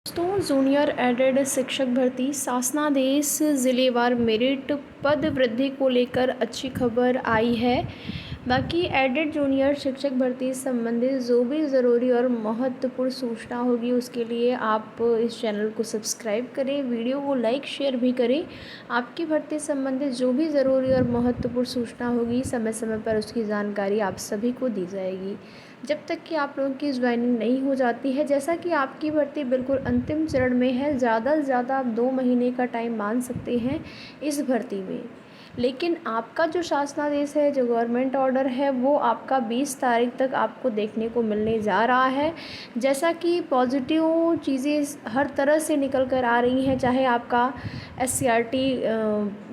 दोस्तों, junior added शिक्षक भर्ती शासनादेश ज़िलेवार मेरिट पद वृद्धि को लेकर अच्छी खबर आई है। बाकी एडेड जूनियर शिक्षक भर्ती संबंधित जो भी ज़रूरी और महत्वपूर्ण सूचना होगी उसके लिए आप इस चैनल को सब्सक्राइब करें, वीडियो को लाइक शेयर भी करें। आपकी भर्ती संबंधित जो भी ज़रूरी और महत्वपूर्ण सूचना होगी समय समय पर उसकी जानकारी आप सभी को दी जाएगी जब तक कि आप लोगों की ज्वाइनिंग नहीं हो जाती है। जैसा कि आपकी भर्ती बिल्कुल अंतिम चरण में है, ज़्यादा से ज़्यादा आप 2 महीने का टाइम मान सकते हैं इस भर्ती में। लेकिन आपका जो शासनादेश है, जो गवर्नमेंट ऑर्डर है, वो आपका 20 तारीख तक आपको देखने को मिलने जा रहा है। जैसा कि पॉजिटिव चीज़ें हर तरह से निकल कर आ रही हैं, चाहे आपका SCRT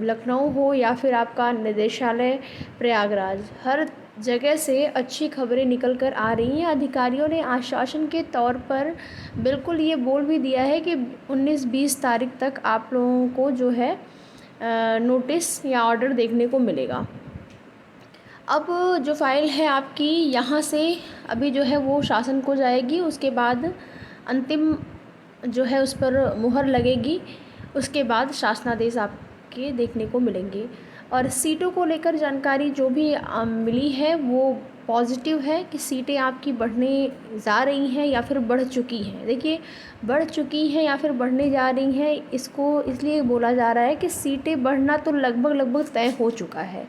लखनऊ हो या फिर आपका निदेशालय प्रयागराज, हर जगह से अच्छी खबरें निकल कर आ रही हैं। अधिकारियों ने आश्वासन के तौर पर बिल्कुल ये बोल भी दिया है कि 19-20 तारीख तक आप लोगों को जो है नोटिस या ऑर्डर देखने को मिलेगा। अब जो फ़ाइल है आपकी यहाँ से अभी जो है वो शासन को जाएगी, उसके बाद अंतिम जो है उस पर मुहर लगेगी, उसके बाद शासनादेश आपके देखने को मिलेंगे। और सीटों को लेकर जानकारी जो भी मिली है वो पॉजिटिव है कि सीटें आपकी बढ़ने जा रही हैं या फिर बढ़ चुकी हैं। देखिए, बढ़ चुकी हैं या फिर बढ़ने जा रही हैं, इसको इसलिए बोला जा रहा है कि सीटें बढ़ना तो लगभग तय हो चुका है,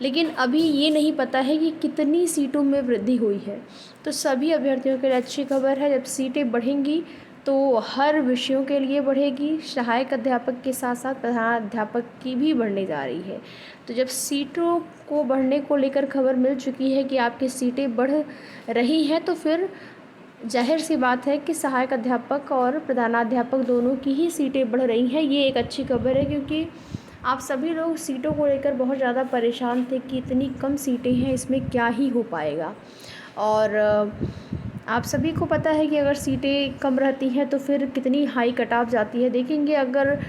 लेकिन अभी ये नहीं पता है कि कितनी सीटों में वृद्धि हुई है। तो सभी अभ्यर्थियों के लिए अच्छी खबर है, जब सीटें बढ़ेंगी तो हर विषयों के लिए बढ़ेगी। सहायक अध्यापक के साथ साथ प्रधानाध्यापक की भी बढ़ने जा रही है। तो जब सीटों को बढ़ने को लेकर खबर मिल चुकी है कि आपकी सीटें बढ़ रही हैं, तो फिर जाहिर सी बात है कि सहायक अध्यापक और प्रधानाध्यापक दोनों की ही सीटें बढ़ रही हैं। ये एक अच्छी खबर है, क्योंकि आप सभी लोग सीटों को लेकर बहुत ज़्यादा परेशान थे कि इतनी कम सीटें हैं, इसमें क्या ही हो पाएगा। और आप सभी को पता है कि अगर सीटें कम रहती हैं तो फिर कितनी हाई कट ऑफ जाती है। देखेंगे, अगर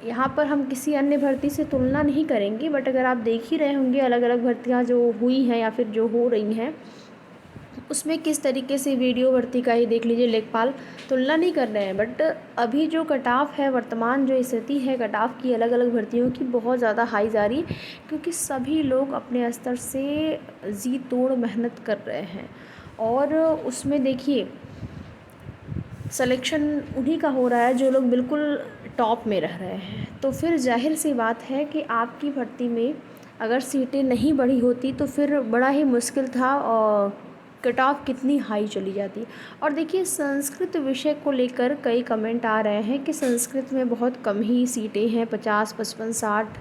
यहाँ पर हम किसी अन्य भर्ती से तुलना नहीं करेंगे, बट अगर आप देख ही रहे होंगे अलग अलग भर्तियाँ जो हुई हैं या फिर जो हो रही हैं, उसमें किस तरीके से वीडियो भर्ती का ही देख लीजिए, लेखपाल, तुलना नहीं कर रहे हैं। बट अभी जो कट ऑफ है, वर्तमान जो स्थिति है कट ऑफ की अलग अलग भर्तियों की, बहुत ज़्यादा हाई जा रही, क्योंकि सभी लोग अपने स्तर से जी तोड़ मेहनत कर रहे हैं। और उसमें देखिए, सिलेक्शन उन्हीं का हो रहा है जो लोग बिल्कुल टॉप में रह रहे हैं। तो फिर जाहिर सी बात है कि आपकी भर्ती में अगर सीटें नहीं बढ़ी होती तो फिर बड़ा ही मुश्किल था और कट ऑफ कितनी हाई चली जाती। और देखिए, संस्कृत विषय को लेकर कई कमेंट आ रहे हैं कि संस्कृत में बहुत कम ही सीटें हैं, 50, 55, 60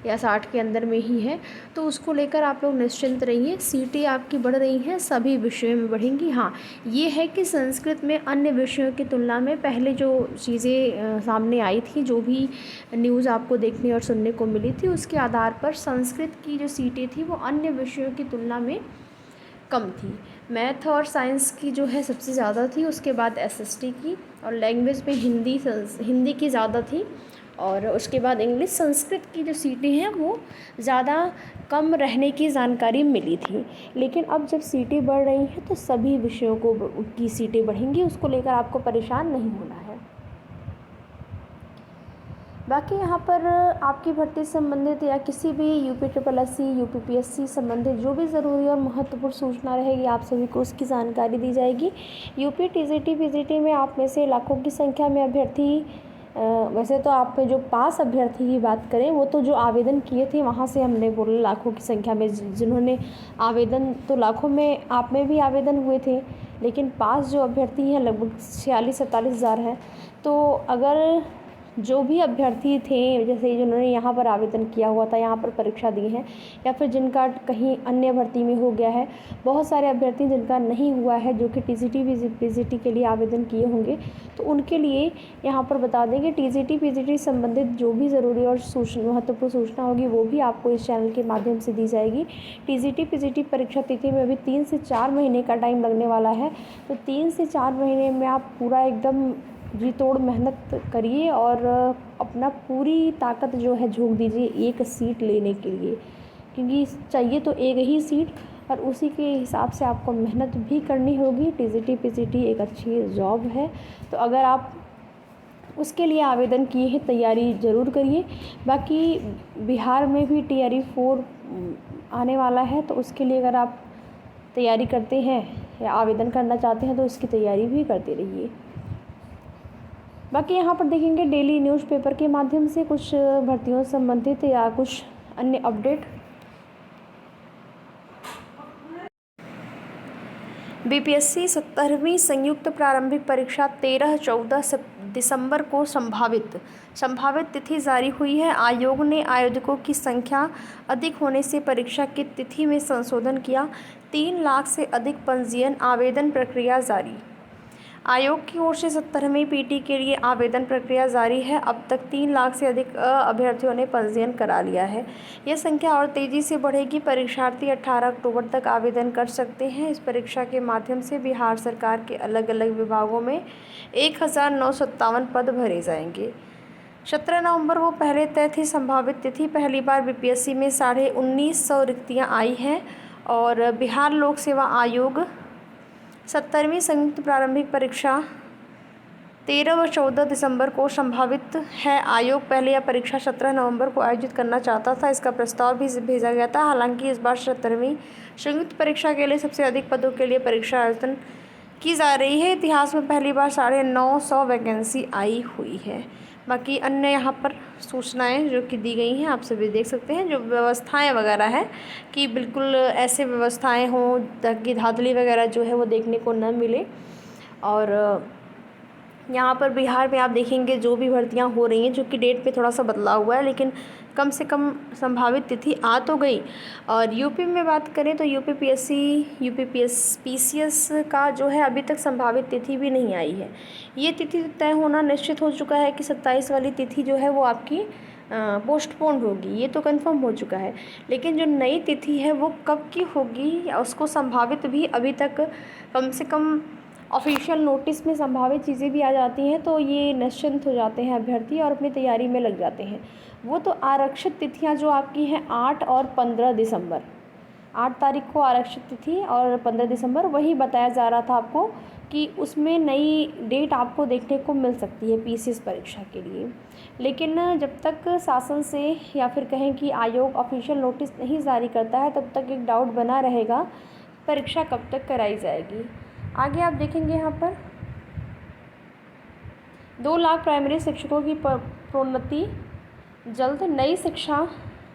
या 60 के अंदर में ही है। तो उसको लेकर आप लोग निश्चिंत रहिए, सीटें आपकी बढ़ रही हैं, सभी विषयों में बढ़ेंगी। हाँ, ये है कि संस्कृत में अन्य विषयों की तुलना में पहले जो चीज़ें सामने आई थी, जो भी न्यूज़ आपको देखने और सुनने को मिली थी, उसके आधार पर संस्कृत की जो सीटें थी वो अन्य विषयों की तुलना में कम थी। मैथ और साइंस की जो है सबसे ज़्यादा थी, उसके बाद SST की, और लैंग्वेज में हिंदी की ज़्यादा थी, और उसके बाद इंग्लिश। संस्कृत की जो सीटें हैं वो ज़्यादा कम रहने की जानकारी मिली थी। लेकिन अब जब सीटें बढ़ रही हैं तो सभी विषयों की सीटें बढ़ेंगी, उसको लेकर आपको परेशान नहीं होना है। बाकी यहाँ पर आपकी भर्ती संबंधित या किसी भी UPSSC, UPPSC संबंधित जो भी ज़रूरी और महत्वपूर्ण सूचना रहेगी, आप सभी को उसकी जानकारी दी जाएगी। UP TGT PGT में आप में से लाखों की संख्या में अभ्यर्थी, वैसे तो आप में जो पास अभ्यर्थी की बात करें, वो तो जो आवेदन किए थे वहाँ से हमने बोला लाखों की संख्या में जिन्होंने आवेदन, तो लाखों में आप में भी आवेदन हुए थे, लेकिन पास जो अभ्यर्थी हैं लगभग 46-47 हज़ार हैं। तो अगर जो भी अभ्यर्थी थे, जैसे जिन्होंने यहाँ पर आवेदन किया हुआ था, यहाँ पर परीक्षा दी है, या फिर जिनका कहीं अन्य भर्ती में हो गया है, बहुत सारे अभ्यर्थी जिनका नहीं हुआ है जो कि TGT PGT के लिए आवेदन किए होंगे, तो उनके लिए यहाँ पर बता दें कि TGT PGT संबंधित जो भी ज़रूरी और महत्वपूर्ण सूचना होगी वो भी आपको इस चैनल के माध्यम से दी जाएगी। TGT PGT परीक्षा तिथि में अभी 3 से 4 महीने का टाइम लगने वाला है, तो 3 से 4 महीने में आप पूरा एकदम जी तोड़ मेहनत करिए और अपना पूरी ताकत जो है झोंक दीजिए एक सीट लेने के लिए, क्योंकि चाहिए तो एक ही सीट, और उसी के हिसाब से आपको मेहनत भी करनी होगी। टीजीटी पीजीटी एक अच्छी जॉब है, तो अगर आप उसके लिए आवेदन किए हैं तैयारी ज़रूर करिए। बाकी बिहार में भी TRE 4 आने वाला है, तो उसके लिए अगर आप तैयारी करते हैं या आवेदन करना चाहते हैं तो इसकी तैयारी भी करते रहिए। बाकी यहाँ पर देखेंगे डेली न्यूज़पेपर के माध्यम से कुछ भर्तियों से संबंधित या कुछ अन्य अपडेट। BPSC 17वीं संयुक्त प्रारंभिक परीक्षा 13-14 दिसंबर को संभावित तिथि जारी हुई है। आयोग ने आयोजकों की संख्या अधिक होने से परीक्षा की तिथि में संशोधन किया। 3 लाख से अधिक पंजीयन, आवेदन प्रक्रिया जारी। आयोग की ओर से 17वीं PT के लिए आवेदन प्रक्रिया जारी है। अब तक 3 लाख से अधिक अभ्यर्थियों ने पंजीयन करा लिया है। यह संख्या और तेज़ी से बढ़ेगी। परीक्षार्थी 18 अक्टूबर तक आवेदन कर सकते हैं। इस परीक्षा के माध्यम से बिहार सरकार के अलग अलग विभागों में 1957 पद भरे जाएंगे। 17 नवंबर को पहले तय थी संभावित तिथि। पहली बार BPSC में 1950 रिक्तियाँ आई हैं और बिहार लोक सेवा आयोग 17वीं संयुक्त प्रारंभिक परीक्षा 13 व 14 दिसंबर को संभावित है। आयोग पहले यह परीक्षा 17 नवंबर को आयोजित करना चाहता था। इसका प्रस्ताव भी भेजा गया था। हालांकि इस बार 17वीं संयुक्त परीक्षा के लिए सबसे अधिक पदों के लिए परीक्षा आयोजन की जा रही है। इतिहास में पहली बार 950 वैकेंसी आई हुई है। बाकी अन्य यहाँ पर सूचनाएं जो कि दी गई हैं आप सभी देख सकते हैं। जो व्यवस्थाएं वगैरह हैं कि बिल्कुल ऐसे व्यवस्थाएं हों ताकि धांधली वगैरह जो है वो देखने को न मिले। और यहाँ पर बिहार में आप देखेंगे जो भी भर्तियाँ हो रही हैं, जो कि डेट पे थोड़ा सा बदलाव हुआ है, लेकिन कम से कम संभावित तिथि आ तो गई। और यूपी में बात करें तो PCS का जो है अभी तक संभावित तिथि भी नहीं आई है। ये तिथि तय होना निश्चित हो चुका है कि 27 वाली तिथि जो है वो आपकी पोस्टपोन्ड होगी, ये तो कंफर्म हो चुका है। लेकिन जो नई तिथि है वो कब की होगी उसको संभावित भी अभी तक कम से कम ऑफिशियल नोटिस में संभावित चीज़ें भी आ जाती हैं, तो ये निश्चिंत हो जाते हैं अभ्यर्थी और अपनी तैयारी में लग जाते हैं। वो तो आरक्षित तिथियां जो आपकी हैं 8 और 15 दिसंबर, 8 तारीख को आरक्षित तिथि और 15 दिसंबर, वही बताया जा रहा था आपको कि उसमें नई डेट आपको देखने को मिल सकती है PCS परीक्षा के लिए। लेकिन जब तक शासन से या फिर कहें कि आयोग ऑफिशियल नोटिस नहीं जारी करता है तब तक एक डाउट बना रहेगा परीक्षा कब तक कराई जाएगी। आगे आप देखेंगे यहाँ पर 2 लाख प्राइमरी शिक्षकों की प्रोन्नति जल्द।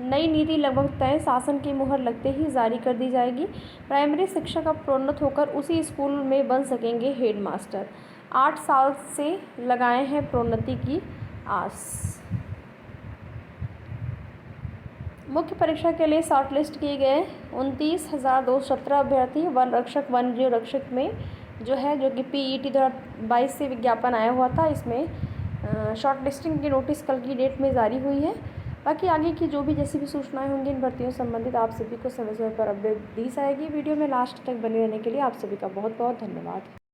नई नीति लगभग तय, शासन की मुहर लगते ही जारी कर दी जाएगी। प्राइमरी शिक्षक अब प्रोन्नत होकर उसी स्कूल में बन सकेंगे हेडमास्टर। 8 साल से लगाए हैं प्रोन्नति की आस। मुख्य परीक्षा के लिए शॉर्टलिस्ट किए गए 29,217 अभ्यर्थी। वन रक्षक वन जीव रक्षक में जो कि PET 2022 से विज्ञापन आया हुआ था, इसमें शॉर्ट लिस्टिंग की नोटिस कल की डेट में जारी हुई है। बाकी आगे की जो भी जैसी भी सूचनाएं होंगी इन भर्तियों से संबंधित आप सभी को समय समय पर अपडेट दी जाएगी। वीडियो में लास्ट तक बने रहने के लिए आप सभी का बहुत बहुत धन्यवाद।